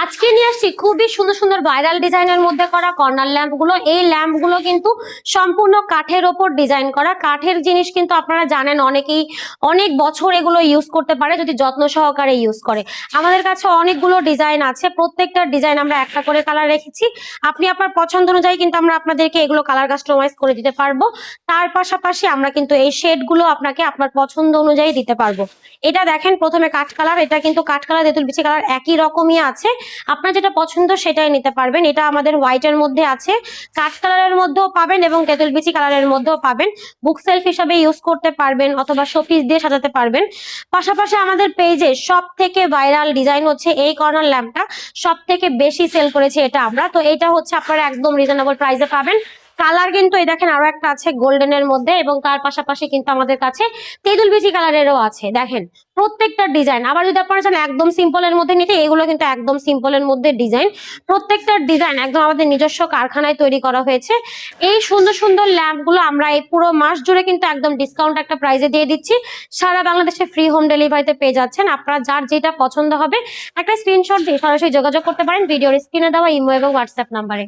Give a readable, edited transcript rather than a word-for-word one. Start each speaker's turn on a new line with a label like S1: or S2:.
S1: আজকে নিয়ে আসছি খুবই সুন্দর সুন্দর ভাইরাল ডিজাইনের মধ্যে করা কর্নার ল্যাম্প গুলো। এই ল্যাম্প গুলো কিন্তু সম্পূর্ণ কাঠের ওপর ডিজাইন করা। কাঠের জিনিস কিন্তু আপনারা জানেন অনেকেই অনেক বছর এগুলো ইউজ করতে পারে যদি যত্ন সহকারে ইউজ করে। আমাদের কাছে অনেকগুলো ডিজাইন আছে, প্রত্যেকটা ডিজাইন আমরা একটা করে কালার রেখেছি। আপনি আপনার পছন্দ অনুযায়ী কিন্তু আমরা আপনাদেরকে এগুলো কালার কাস্টমাইজ করে দিতে পারবো। তার পাশাপাশি আমরা কিন্তু এই শেড গুলো আপনাকে আপনার পছন্দ অনুযায়ী দিতে পারবো। এটা দেখেন প্রথমে কাঠ কালার, এটা কিন্তু কাঠ কালার তেঁতুল বিচি কালার একই রকমই আছে। আপনার যেটা পছন্দ সেটাই নিতে পারবেন। এটা আমাদের হোয়াইটের মধ্যে আছে, কাঠ কালারের মধ্যেও পাবেন এবং তেঁতুল বিচি কালারের মধ্যেও পাবেন। বুক সেলফ হিসাবে ইউজ করতে পারবেন অথবা শোপিস দিয়ে সাজাতে পারবেন। পাশাপাশি আমাদের পেজে সব থেকে ভাইরাল ডিজাইন হচ্ছে এই কর্নার ল্যাম্পটা, সব থেকে বেশি সেল করেছে এটা আমরা। তো এটা হচ্ছে আপনারা একদম রিজনেবল প্রাইসে পাবেন। কালার কিন্তু এই দেখেন আরো একটা আছে গোল্ডেনের মধ্যে, এবং তার পাশাপাশি কিন্তু আমাদের কাছে তেঁতুল বিচি কালারেরও আছে। দেখেন প্রত্যেকটা ডিজাইন, আবার যদি আপনারা চান একদম সিম্পলের মধ্যে নিতে, এগুলো কিন্তু একদম সিম্পলের মধ্যে ডিজাইন। প্রত্যেকটা ডিজাইন একদম আমাদের নিজস্ব কারখানায় তৈরি করা হয়েছে। এই সুন্দর সুন্দর ল্যাম্প গুলো আমরা এই পুরো মাস জুড়ে কিন্তু একদম ডিসকাউন্ট একটা প্রাইসে দিয়ে দিচ্ছি। সারা বাংলাদেশে ফ্রি হোম ডেলিভারিতে পেয়ে যাচ্ছেন। আপনারা যার যেটা পছন্দ হবে একটা স্ক্রিনশট দিয়ে সরাসরি যোগাযোগ করতে পারেন ভিডিওর স্ক্রিনে দেওয়া ইমো এবং হোয়াটসঅ্যাপ নাম্বারে।